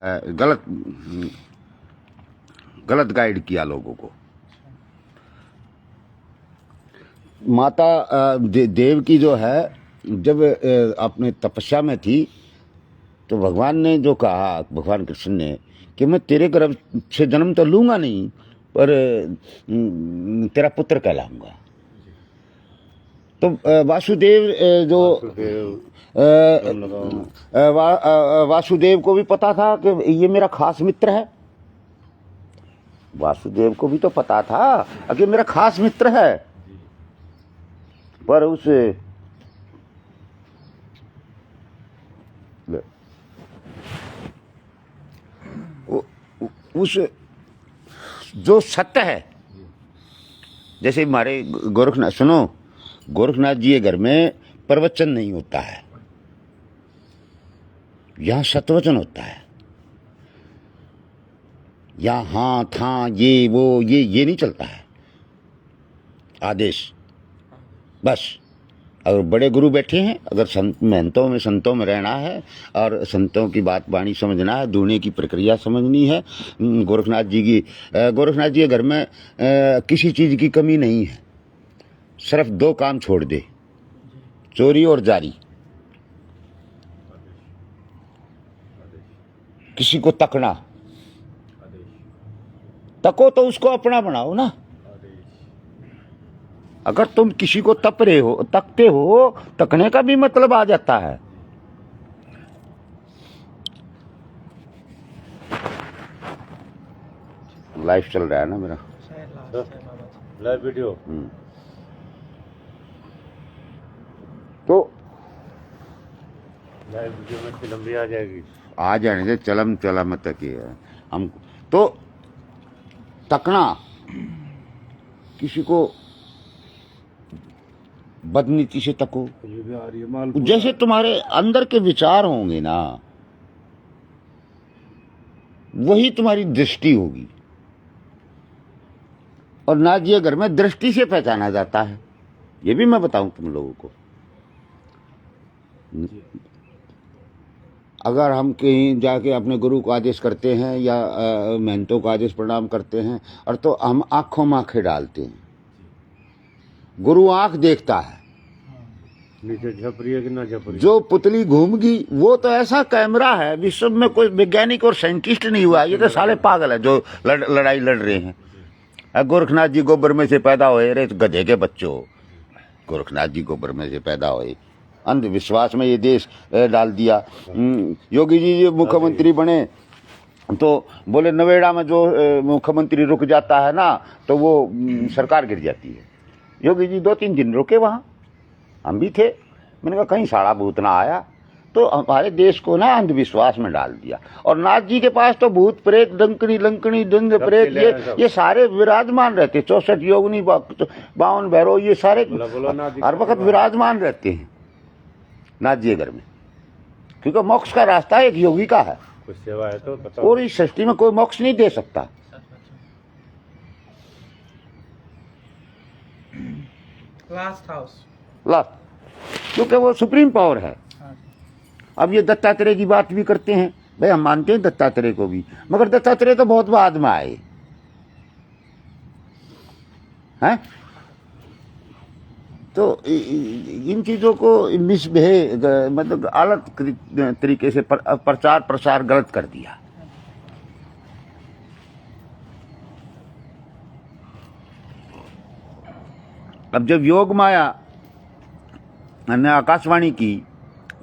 गलत गलत गाइड किया लोगों को। माता देव की जो है, जब अपने तपस्या में थी तो भगवान ने जो कहा, भगवान कृष्ण ने, कि मैं तेरे गर्भ से जन्म तो लूंगा नहीं, पर तेरा पुत्र कहलाऊंगा। तो वासुदेव वासुदेव को भी पता था कि ये मेरा खास मित्र है। वासुदेव को भी तो पता था कि मेरा खास मित्र है, पर उस जो सत्य है, जैसे हमारे गोरखनाथ, सुनो, गोरखनाथ जी के घर में प्रवचन नहीं होता है, यहाँ सतवचन होता है। यहाँ हाँ था ये वो ये नहीं चलता है, आदेश बस। अगर बड़े गुरु बैठे हैं, अगर संतों में रहना है और संतों की बात वाणी समझना है, दुनिया की प्रक्रिया समझनी है, गोरखनाथ जी के घर में किसी चीज़ की कमी नहीं है। सिर्फ दो काम छोड़ दे, चोरी और जारी। किसी को तकना, तको तो उसको अपना बनाओ ना। अगर तुम किसी को तकते हो, तकने का भी मतलब आ जाता है। लाइव चल रहा है ना मेरा, लाइव वीडियो। तो लाइव वीडियो में फिल्म भी आ जाएगी, आ जाने से चलम तक ही है। हम तो तकना, किसी को बदनीति से तको, ये भी आ रही है माल। जैसे तुम्हारे अंदर के विचार होंगे ना, वही तुम्हारी दृष्टि होगी। और नाथ जी घर में दृष्टि से पहचाना जाता है, ये भी मैं बताऊं तुम लोगों को। अगर हम कहीं जाके अपने गुरु को आदेश करते हैं या महंतों को आदेश प्रणाम करते हैं, और तो हम आंखों में आंखें डालते हैं। गुरु आंख देखता है, नीचे झप रही है कि ना झप रही। जो पुतली घूमगी वो तो ऐसा कैमरा है, विश्व में कोई वैज्ञानिक और साइंटिस्ट नहीं हुआ। ये तो साले पागल है जो लड़ाई लड़ रहे हैं। गोरखनाथ जी गोबर में से पैदा हुए, रे गधे के बच्चों, गोरखनाथ जी गोबर में से पैदा हुए। अंधविश्वास में ये देश डाल दिया। योगी जी मुख्यमंत्री बने तो बोले नवेड़ा में जो मुख्यमंत्री रुक जाता है ना, तो वो सरकार गिर जाती है। योगी जी 2-3 दिन रुके वहाँ, हम भी थे। मैंने कहा कहीं साड़ा भूत ना आया। तो हमारे देश को ना अंधविश्वास में डाल दिया। और नाथ जी के पास तो भूत प्रेत, डंकनी लंकनी, दंड प्रेत, ये सारे विराजमान रहते। 64 योगिनी, 52 भैरव, ये सारे हर वक्त विराजमान रहते हैं नाथ जी घर में, क्योंकि मोक्ष का रास्ता एक योगी का है। कुछ सेवा है तो बताओ। और इस सृष्टि में कोई मोक्ष नहीं दे सकता। लास्ट हाउस, क्योंकि वो सुप्रीम पावर है। अब ये दत्तात्रेय की बात भी करते हैं, भाई हम मानते हैं दत्तात्रेय को भी, मगर दत्तात्रेय तो बहुत बाद में आए हैं। तो इन चीजों को मतलब अलग तरीके से प्रचार प्रसार गलत कर दिया। अब जब योग माया ने आकाशवाणी की,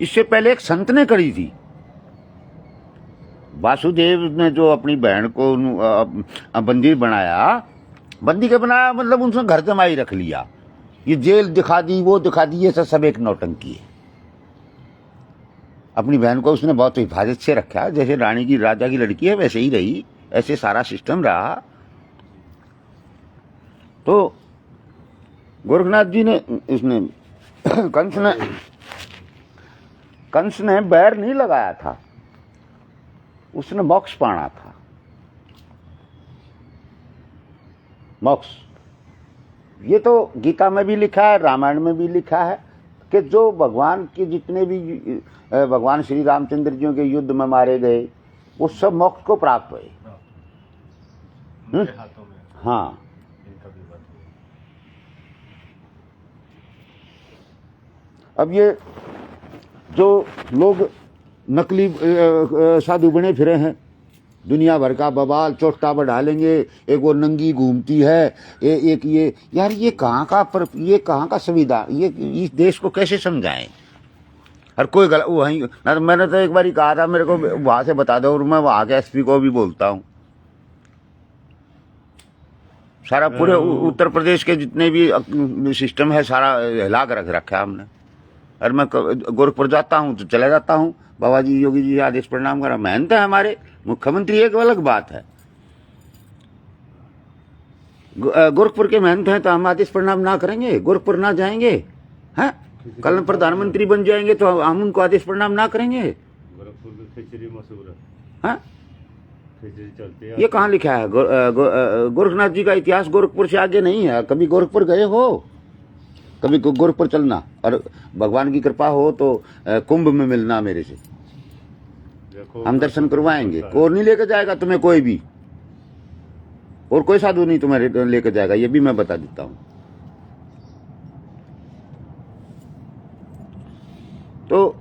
इससे पहले एक संत ने करी थी। वासुदेव ने जो अपनी बहन को बंदी बनाया, बंदी के बनाया मतलब उनसे घर जमाई रख लिया, ये जेल दिखा दी, वो दिखा दी, ये सब एक नौटंकी है। अपनी बहन को उसने बहुत हिफाजत से रखा, जैसे रानी की, राजा की लड़की है वैसे ही रही, ऐसे सारा सिस्टम रहा। तो गोरखनाथ जी ने, इसने कंस ने बैर नहीं लगाया था, उसने मोक्ष पाना था। मोक्ष ये तो गीता में भी लिखा है, रामायण में भी लिखा है कि जो भगवान के जितने भी भगवान श्री रामचंद्र जी के युद्ध में मारे गए, वो सब मोक्ष को प्राप्त हुए। उनके हाथों में हाँ, इनका भी बात हुआ। अब ये जो लोग नकली साधु बने फिरे हैं, दुनिया भर का बवाल चोटा बढ़ा लेंगे, एक वो नंगी घूमती है, एक ये, यार ये कहाँ का संविधान, ये इस देश को कैसे समझाएं? हर कोई गलत वहीं ना, तो मैंने तो एक बार ही कहा था मेरे को वहां से बता दो, और मैं वहां के एसपी को भी बोलता हूँ। सारा पूरे उत्तर प्रदेश के जितने भी सिस्टम है सारा हिला कर रख रखा है हमने। और मैं गोरखपुर जाता हूँ तो चला जाता हूँ, बाबा जी योगी जी आदेश प्रणाम करा, मेहनत है हमारे मुख्यमंत्री, एक अलग बात है। गोरखपुर के मेहनत है तो हम आदेश प्रणाम ना करेंगे? गोरखपुर ना जाएंगे? हैं? कल प्रधानमंत्री बन जाएंगे तो हम उनको आदेश प्रणाम ना करेंगे? गोरखपुर की खिचड़ी मशहूर है, हाँ, खिचड़ी चलती है। ये कहाँ लिखा है? गोरखनाथ जी का इतिहास गोरखपुर से आगे नहीं है। कभी गोरखपुर गए हो? कभी गोरखपुर चलना, और भगवान की कृपा हो तो कुंभ में मिलना मेरे से, देखो हम दर्शन करवाएंगे। और नहीं लेकर जाएगा तुम्हें कोई भी, और कोई साधु नहीं तुम्हें लेकर जाएगा, ये भी मैं बता देता हूं। तो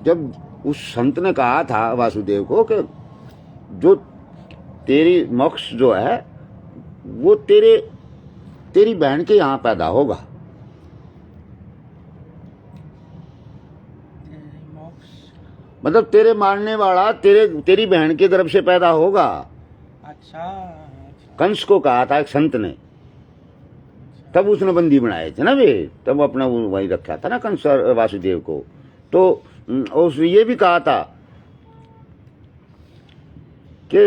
जब उस संत ने कहा था वासुदेव को कि जो तेरी मोक्ष जो है वो तेरी बहन के यहां पैदा होगा। मतलब तेरे मारने वाला तेरी बहन के गर्भ से पैदा होगा। अच्छा, कंस को कहा था एक संत ने, तब उसने बंदी बनाए थे ना वे, तब अपना वो वही रखा था ना कंस और वासुदेव को। तो उसने ये भी कहा था कि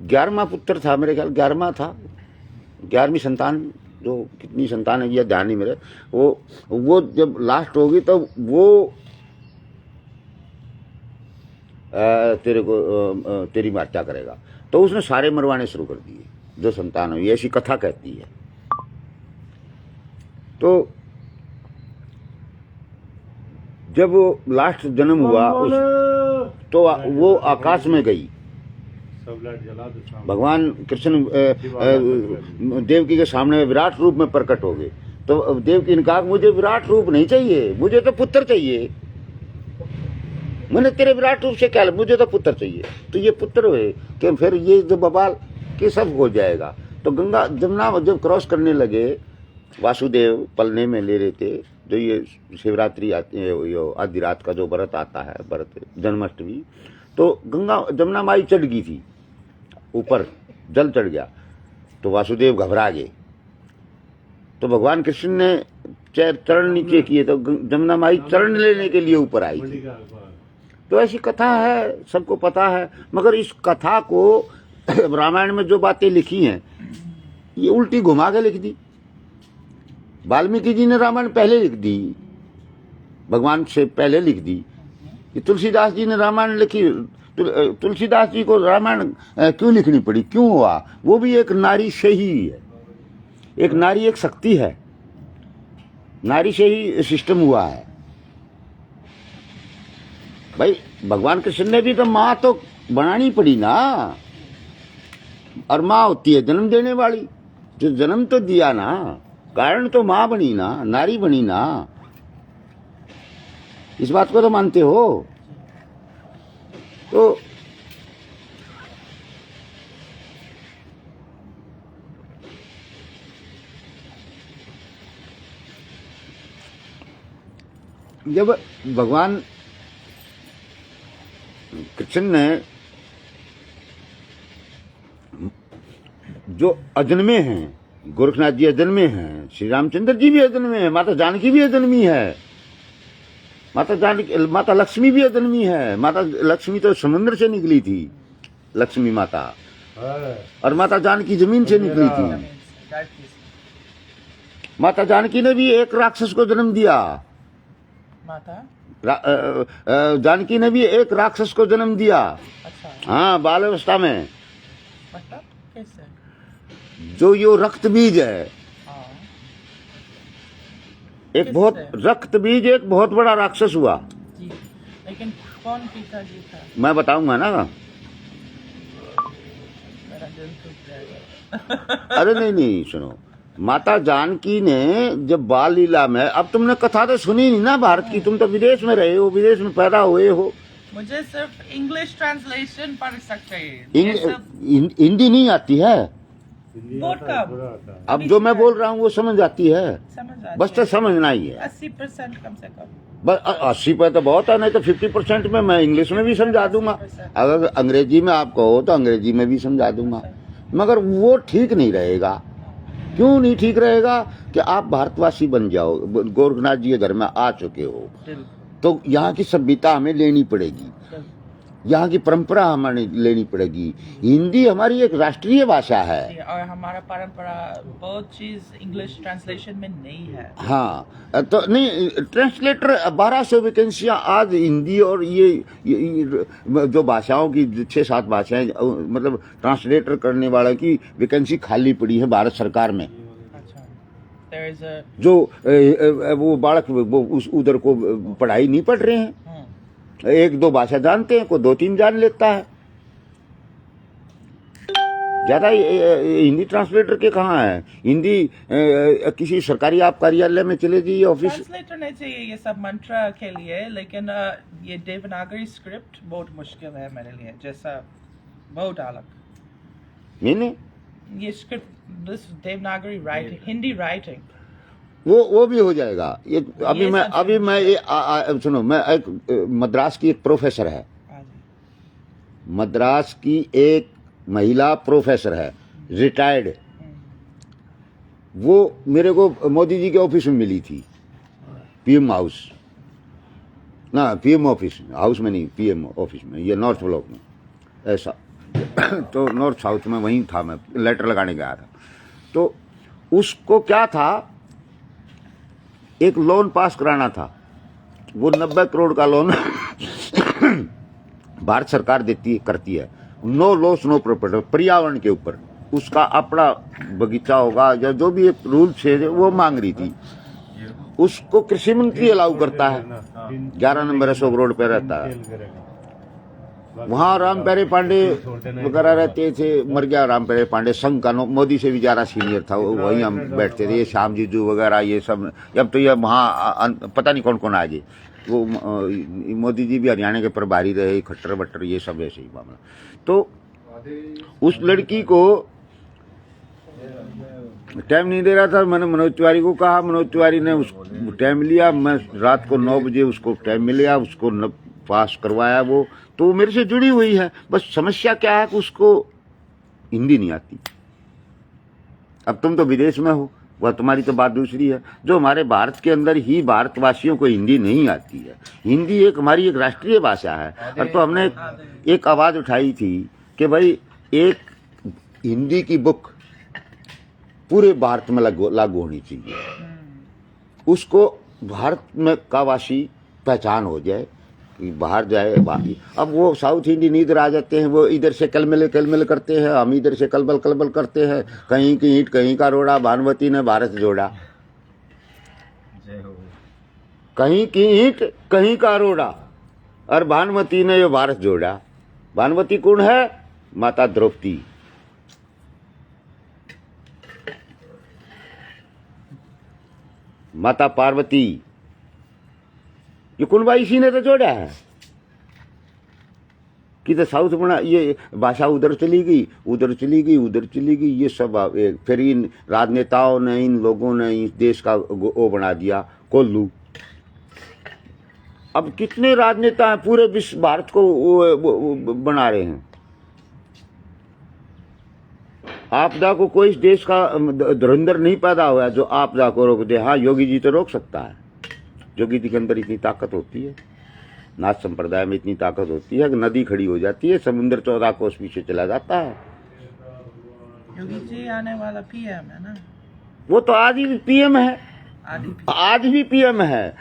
11वां पुत्र था मेरे ख्याल, 11वां था, 11वीं संतान, जो कितनी संतान है ये ध्यान नहीं मेरे, वो जब लास्ट होगी तो वो तेरे को तेरी हत्या करेगा। तो उसने सारे मरवाने शुरू कर दिए जो संतान हुई, ऐसी कथा कहती है। तो जब वो लास्ट जन्म हुआ तो वो आकाश में गई। सब लाइट जला दो शाम। भगवान कृष्ण देवकी के सामने विराट रूप में प्रकट हो गए। तो देवकी ने कहा मुझे विराट रूप नहीं चाहिए, मुझे तो पुत्र चाहिए। मैंने तेरे विराट रूप से क्या, मुझे तो पुत्र चाहिए। तो ये पुत्र हुए कि फिर ये जो बवाल के सब हो जाएगा। तो गंगा जमुना जब क्रॉस करने लगे, वासुदेव पलने में ले रहे थे, जो ये शिवरात्रि आती है, आधी रात का जो व्रत आता है, व्रत जन्माष्टमी, तो गंगा जमुना माई चढ़ गई थी ऊपर, जल चढ़ गया। तो वासुदेव घबरा गए। तो भगवान कृष्ण ने चरण नीचे किए तो जमुना माई चरण लेने के लिए ऊपर आई थी। तो ऐसी कथा है, सबको पता है। मगर इस कथा को रामायण में जो बातें लिखी हैं ये उल्टी घुमा के लिख दी। वाल्मीकि जी ने रामायण पहले लिख दी, भगवान से पहले लिख दी। कि तुलसीदास जी ने रामायण लिखी, तुलसीदास जी को रामायण क्यों लिखनी पड़ी, क्यों हुआ? वो भी एक नारी से ही है, एक नारी एक शक्ति है, नारी से ही सिस्टम हुआ है भाई। भगवान कृष्ण ने भी तो माँ तो बनानी पड़ी ना, और माँ होती है जन्म देने वाली, जो जन्म तो दिया ना, कारण तो माँ बनी ना, नारी बनी ना। इस बात को तो मानते हो? तो जब भगवान कृष्ण ने जो अजन्मे हैं, गोरखनाथ जी अजन्मे हैं, श्री रामचंद्र जी भी अजन्मे हैं, माता जानकी भी अजन्मी है, माता लक्ष्मी भी अजन्मी है। माता लक्ष्मी तो समुद्र से निकली थी, लक्ष्मी माता, और माता जानकी जमीन से निकली थी। माता जानकी ने भी एक राक्षस को जन्म दिया। माता जानकी ने भी एक राक्षस को जन्म दिया। अच्छा, हाँ, बाल अवस्था में। मतलब कैसे? जो यो रक्त बीज है, हाँ, एक बहुत रक्त बीज, एक बहुत बड़ा राक्षस हुआ। जी, लेकिन कौन पिताजी था? मैं बताऊंगा ना। मेरा दिल टूट जाएगा। अरे नहीं नहीं, सुनो, माता जानकी ने जब बाल लीला में, अब तुमने कथा तो सुनी नहीं ना भारत की, तुम तो विदेश में रहे हो, विदेश में पैदा हुए हो। मुझे सिर्फ इंग्लिश ट्रांसलेशन पढ़ सकते हैं। ये सब हिंदी नहीं आती है। हिंदी बोर्ड आता है, का- थोड़ा आता है। अब जो मैं बोल रहा हूँ वो समझ आती है, समझ आती बस तो है। समझना ही है। 80% कम से कम। बस 80 पे तो बहुत है, नहीं तो 50% में मैं इंग्लिश में भी समझा दूंगा। अगर अंग्रेजी में आप कहो तो अंग्रेजी में भी समझा दूंगा, मगर वो ठीक नहीं रहेगा। क्यों नहीं ठीक रहेगा? कि आप भारतवासी बन जाओ, गोरखनाथ जी के घर में आ चुके हो, तो यहाँ की सभ्यता हमें लेनी पड़ेगी, यहाँ की परंपरा हमें लेनी पड़ेगी। हिंदी हमारी एक राष्ट्रीय भाषा है। और हमारा परंपरा बहुत चीज इंग्लिश ट्रांसलेशन में नहीं है। हाँ, तो नहीं, ट्रांसलेटर 1200 वैकेंसियां आज हिंदी और ये जो भाषाओं की 6-7 भाषाएं, मतलब ट्रांसलेटर करने वाले की वैकेंसी खाली पड़ी है भारत सरकार में। अच्छा, there is a जो वो बालक वो उस उधर को पढ़ाई नहीं पढ़ रहे हैं, 1-2 भाषा जानते हैं, कोई 2-3 जान लेता है। ज्यादा हिंदी ट्रांसलेटर के कहाँ है? हिंदी किसी सरकारी आप कार्यालय में चले जाइए, ऑफिस। ट्रांसलेटर नहीं चाहिए ये सब मंत्र के लिए, लेकिन ये देवनागरी स्क्रिप्ट बहुत मुश्किल है मेरे लिए, जैसा बहुत अलग। नहीं, ये script, this Devanagari writing, Hindi writing. वो भी हो जाएगा। ये अभी मैं ये सुनो, मैं एक मद्रास की एक प्रोफेसर है, मद्रास की एक महिला प्रोफेसर है, रिटायर्ड। वो मेरे को मोदी जी के ऑफिस में मिली थी, पीएम हाउस ना, पीएम ऑफिस हाउस में नहीं, पीएम ऑफिस में, ये नॉर्थ ब्लॉक में ऐसा। तो नॉर्थ साउथ में वहीं था, मैं लेटर लगाने गया था। तो उसको क्या था, एक लोन पास कराना था। वो 90 करोड़ का लोन भारत सरकार करती है। नो लॉस नो प्रॉपर्टी, पर्यावरण के ऊपर उसका अपना बगीचा होगा या जो भी एक रूल है वो मांग रही थी। उसको कृषि मंत्री अलाउ करता है। 11 नंबर अशोक रोड पे रहता है, वहाँ राम प्यारे पांडे वगैरह रहते थे। मर गया राम प्यारे पांडे, संघ का मोदी से भी ज्यादा सीनियर था, वहीं हम बैठते थे। ये श्याम जीजू वगैरह ये सब, अब तो ये वहाँ पता नहीं कौन कौन आ गए। वो मोदी जी भी हरियाणा के प्रभारी रहे, खट्टर बट्टर ये सब ऐसे ही मामला। तो उस लड़की को टाइम नहीं दे रहा था, मैंने मनोज तिवारी को कहा, मनोज तिवारी ने उसको टाइम लिया। मैं रात को 9 बजे उसको टाइम मिला, उसको पास करवाया। वो तो मेरे से जुड़ी हुई है। बस समस्या क्या है कि उसको हिंदी नहीं आती। अब तुम तो विदेश में हो, वह तुम्हारी तो बात दूसरी है। जो हमारे भारत के अंदर ही भारतवासियों को हिंदी नहीं आती है। हिंदी एक हमारी एक राष्ट्रीय भाषा है। और तो हमने एक आवाज उठाई थी कि भाई एक हिंदी की बुक पूरे भारत में लागू होनी चाहिए। उसको भारत में का वासी पहचान हो जाए कि बाहर जाए। अब वो साउथ इंडियन इधर आ जाते हैं, वो इधर से कलमल करते हैं, हम इधर से कलबल करते हैं। कहीं की ईंट कहीं का रोड़ा, भानुमती ने भारत जोड़ा। कहीं की ईंट कहीं का रोड़ा और भानुमती ने ये भारत जोड़ा। भानुमती कौन है? माता द्रौपदी। माता पार्वती, ये कुंभा इसी ने तो जोड़ा है कि तो साउथ बना। ये भाषा उधर चली गई, उधर चली गई, उधर चली गई। ये सब फिर इन राजनेताओं ने, इन लोगों ने इस देश का वो बना दिया कोल्लू। अब कितने राजनेता हैं पूरे विश्व भारत को वो बना रहे हैं। आपदा को कोई इस देश का धुरंधर नहीं पैदा हुआ जो आपदा को रोक दे। हाँ, योगी जी तो रोक सकता है। योगी जी के अंदर इतनी ताकत होती है, नाथ संप्रदाय में इतनी ताकत होती है कि नदी खड़ी हो जाती है, समुद्र 14 कोस पीछे चला जाता है। योगी जी आने वाला पीएम है ना? वो तो आज भी पीएम है, आज भी पीएम है।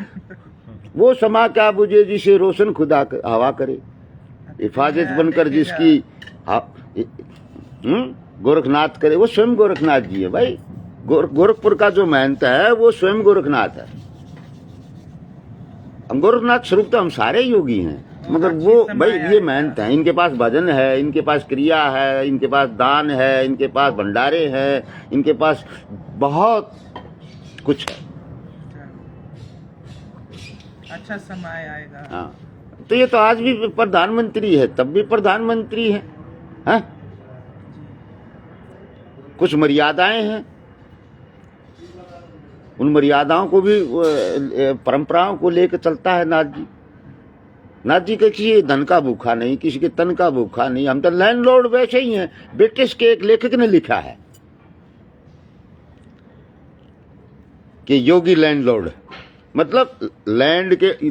वो समा क्या बुझे जिसे रोशन खुदा हवा करे, हिफाजत बनकर जिसकी गोरखनाथ करे। वो स्वयं गोरखनाथ जी है भाई। गोरखपुर का जो महंत है वो स्वयं गोरखनाथ है। गोरखनाथ स्वरूप तो हम सारे योगी हैं, मगर अच्छी वो समय भाई ये आएगा। मेहनत है, इनके पास भजन है, इनके पास क्रिया है, इनके पास दान है, इनके पास भंडारे हैं, इनके पास बहुत कुछ है। अच्छा समय आएगा। हाँ, तो ये तो आज भी प्रधानमंत्री है, तब भी प्रधानमंत्री है, हाँ? कुछ मर्यादाएं हैं, उन मर्यादाओं को भी परंपराओं को लेकर चलता है नाथ जी। नाथ जी के किसी धन का भूखा नहीं, किसी के तन का भूखा नहीं। हम तो लैंडलॉर्ड वैसे ही हैं। ब्रिटिश के एक लेखक ने लिखा है कि योगी लैंडलॉर्ड, मतलब लैंड के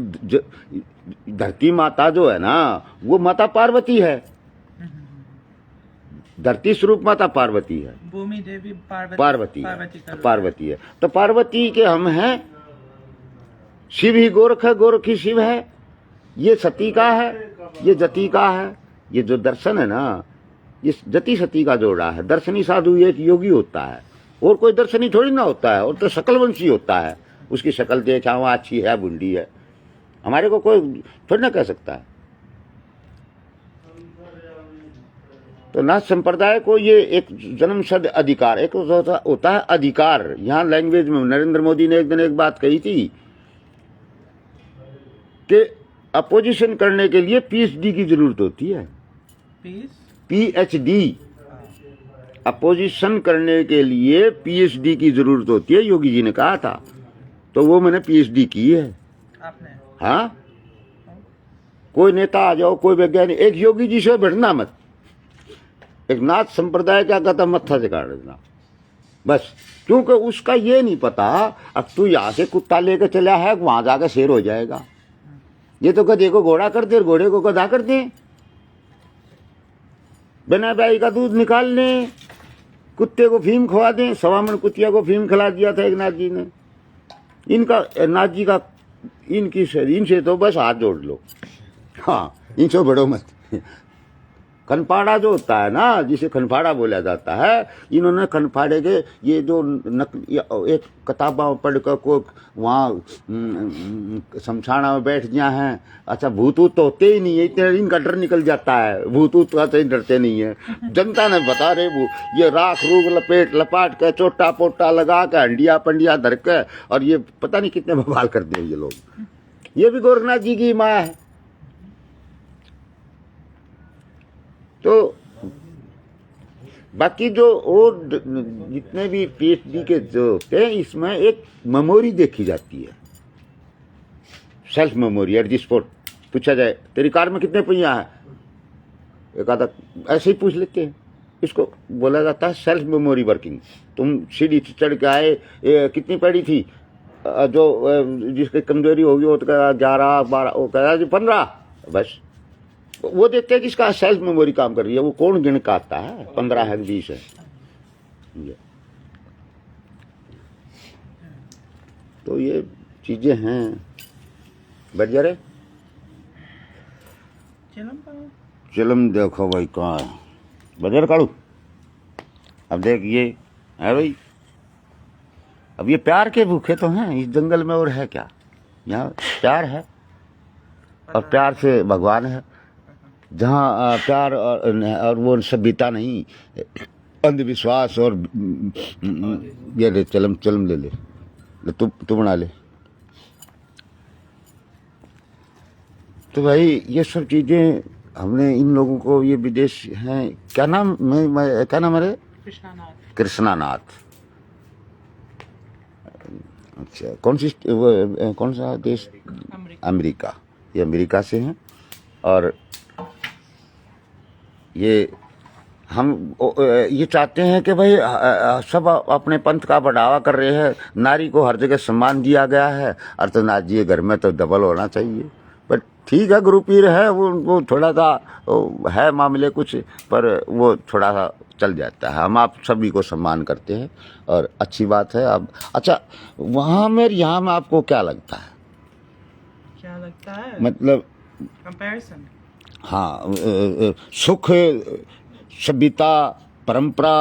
धरती माता जो है ना, वो माता पार्वती है। धरती स्वरूप माता पार्वती है, भूमि देवी पार्वती का पार्वती है। तो पार्वती के हम हैं, शिव ही गोरख है, गोरख ही शिव है। ये सती का है, ये जति का है। ये जो दर्शन है ना, ये जति सती का जोड़ा है। दर्शनी साधु एक योगी होता है, और कोई दर्शनी थोड़ी ना होता है, और तो शकलवंशी होता है। उसकी शक्ल देखा वहाँ अच्छी है, बुंडी है, हमारे को कोई थोड़ी ना कह सकता है। तो नाथ संप्रदाय को ये एक जन्मसिद्ध अधिकार, एक होता है अधिकार। यहाँ लैंग्वेज में नरेंद्र मोदी ने एक दिन एक बात कही थी कि अपोजिशन करने के लिए पीएचडी की जरूरत होती है। पीएचडी, अपोजिशन करने के लिए पीएचडी की जरूरत होती है, योगी जी ने कहा था। तो वो मैंने पीएचडी की है आपने? हाँ, कोई नेता आ जाओ, कोई वैज्ञानिक, एक योगी जी से भिड़ना मत। एक नाथ संप्रदाय क्या कहता, मत्था से काट देना बस। क्योंकि उसका ये नहीं पता, अब तू यहाँ से कुत्ता लेकर चला है, वहां जाकर शेर हो जाएगा। ये तो गधे को घोड़ा कर दे, घोड़े को गधा कर दे, बिना ब्याई का दूध निकाल लें, कुत्ते को फीम खवा दें। 1.25 मन कुतिया को फीम खिला दिया था एक नाथ जी ने। इनका नाथ जी का इनसे तो बस हाथ जोड़ लो, हाँ, इनसे बड़ो मत। खनपाड़ा जो होता है ना, जिसे खनपाड़ा बोला जाता है, इन्होंने खनपाड़े के ये जो एक किताबा पढ़ कर को वहाँ शमशाना में बैठ गया है। अच्छा, भूत ऊत तो होते ही नहीं है, इतने इनका डर निकल जाता है। भूत ऊत का तो डरते नहीं है। जनता ने बता रहे वो ये राख रूख लपेट लपाट के चोटा पोटा लगा के हंडिया पंडिया धर के, और ये पता नहीं कितने बवाल करते हैं ये लोग। ये भी गोरखनाथ जी की माया है। तो बाकी जो और जितने भी पीएचडी के जो होते हैं, इसमें एक मेमोरी देखी जाती है, self memory. At the spot पूछा जाए तेरी कार में कितने पहिया है, एक आधा ऐसे ही पूछ लेते हैं। इसको बोला जाता है सेल्फ मेमोरी वर्किंग। तुम सीढ़ी चढ़ के आए, कितनी पड़ी थी, जो जिसकी कमजोरी होगी वो तो 11 12, वो कह 15, बस वो देखते हैं कि इसका सेल्फ मेमोरी काम कर रही है। वो कौन गिन का आता है, 15 है 20 है। तो ये चीजें हैं। बैठ जा रहे चलम, देखो भाई कहाँ है बजर काड़ू। अब देख ये है भाई, अब ये प्यार के भूखे तो हैं इस जंगल में, और है क्या? यहाँ प्यार है, और प्यार से भगवान है। जहाँ प्यार और वो सभ्यता नहीं, अंधविश्वास और ये ले चलम चलम ले तू बना ले। तो भाई ये सब चीजें हमने इन लोगों को, ये विदेश हैं, क्या नाम क्या नाम है? कृष्णानाथ। अच्छा, कौन सा देश? अमेरिका। ये अमेरिका से हैं। और ये हम ये चाहते हैं कि भाई सब अपने पंथ का बढ़ावा कर रहे हैं। नारी को हर जगह सम्मान दिया गया है। अर्तनाथ जी घर में तो डबल होना चाहिए, पर ठीक है, गुरु पीर है, वो थोड़ा सा है मामले कुछ, पर वो थोड़ा सा चल जाता है। हम आप सभी को सम्मान करते हैं और अच्छी बात है। अब अच्छा, वहाँ में यहाँ में आपको क्या लगता है? क्या लगता है मतलब कंपैरिजन? हाँ, सुख, सभ्यता, परंपरा।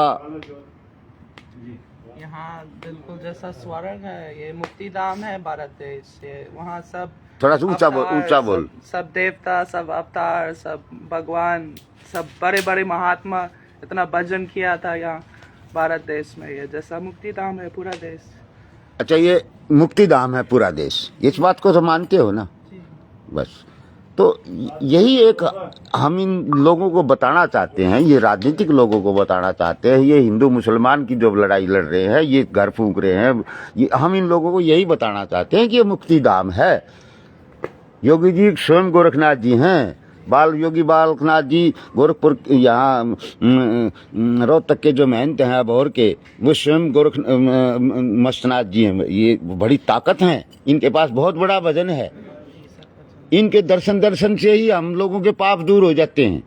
यहाँ बिल्कुल जैसा स्वर्ग है, ये मुक्तिधाम है भारत देश। ये वहाँ सब थोड़ा सा ऊंचा बोल, अवतार, ऊंचा बोल। सब देवता, सब अवतार, सब भगवान, सब बड़े बड़े महात्मा, इतना भजन किया था यहाँ भारत देश में। ये जैसा मुक्ति धाम है पूरा देश। अच्छा, ये मुक्ति धाम है पूरा देश, इस बात को तो मानते हो ना? बस, तो यही एक हम इन लोगों को बताना चाहते हैं, ये राजनीतिक लोगों को बताना चाहते हैं, ये हिंदू मुसलमान की जो लड़ाई लड़ रहे हैं, ये घर फूंक रहे हैं, ये हम इन लोगों को यही बताना चाहते हैं कि ये मुक्ति धाम है। योगी जी स्वयं गोरखनाथ जी हैं, योगी बालकनाथ जी गोरखपुर यहाँ रोहतक के जो महंत हैं अबोहर के, वो स्वयं गोरख मस्तनाथ जी हैं। ये बड़ी ताकत हैं, इनके पास बहुत बड़ा वजन है। इनके दर्शन से ही हम लोगों के पाप दूर हो जाते हैं।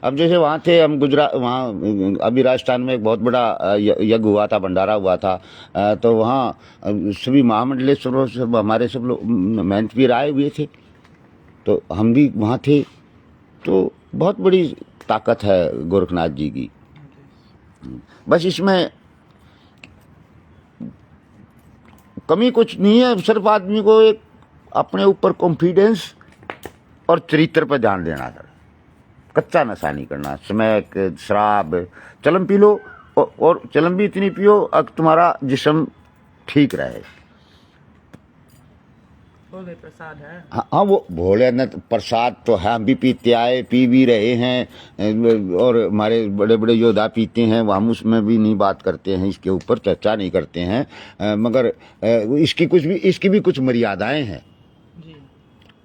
अब जैसे वहाँ थे हम गुजरात, वहाँ अभी राजस्थान में एक बहुत बड़ा यज्ञ हुआ था, भंडारा हुआ था, तो वहाँ सभी महामंडलेश्वरों सब हमारे सब लोग महंत पीर आए हुए थे, तो हम भी वहाँ थे। तो बहुत बड़ी ताकत है गोरखनाथ जी की। बस इसमें कमी कुछ नहीं है, सिर्फ आदमी को एक अपने ऊपर कॉन्फिडेंस और चरित्र पर ध्यान देना है। कच्चा नशा नहीं करना, स्मैक, शराब, चलम पी लो, और चलम भी इतनी पियो अब तुम्हारा जिस्म ठीक रहे। भोले प्रसाद है। हाँ, वो भोलेनाथ प्रसाद तो है, हम भी पीते आए, पी भी रहे हैं, और हमारे बड़े बड़े योद्धा पीते हैं, हम उसमें भी नहीं बात करते हैं, इसके ऊपर चर्चा नहीं करते हैं, मगर इसकी भी कुछ मर्यादाएं हैं।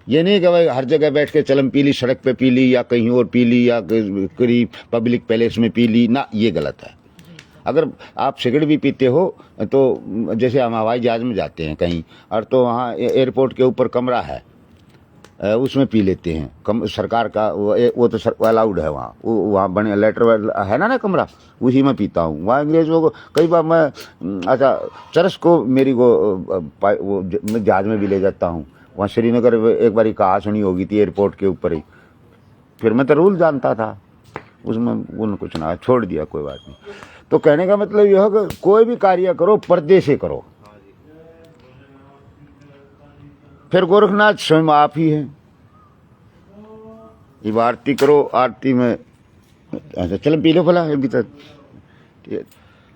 ये नहीं कि भाई हर जगह बैठ के चलम पी ली, सड़क पे पी ली, या कहीं और पी ली, या कहीं पब्लिक पैलेस में पी ली ना, ये गलत है। अगर आप सिगरेट भी पीते हो तो जैसे हम हवाई जहाज में जाते हैं कहीं, और तो वहाँ एयरपोर्ट के ऊपर कमरा है, उसमें पी लेते हैं, सरकार का वो तो अलाउड है वहाँ, वहाँ बने लेटर है ना कमरा, उसी में पीता हूँ। वहाँ अंग्रेजों को कई बार मैं, अच्छा, चरस को मेरी को वो जहाज में भी ले जाता हूँ। वहाँ श्रीनगर एक बार कहा सुनी होगी थी एयरपोर्ट के ऊपर ही, फिर मैं तो रूल जानता था, उसमें उन्होंने कुछ ना छोड़ दिया, कोई बात नहीं। तो कहने का मतलब यह है कि कोई भी कार्य करो पर्दे से करो। फिर गोरखनाथ स्वयं आप ही हैं, ये आरती करो, आरती में अच्छा चलो पी लो भला अभी तक।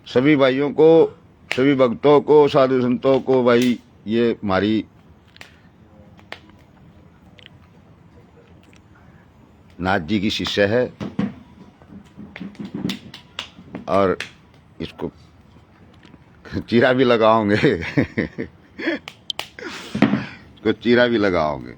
सभी भाइयों को, सभी भक्तों को, साधु संतों को, भाई ये हमारी नाथ जी की शिष्य है, और इसको चीरा भी लगाओगे इसको चीरा भी लगाओगे।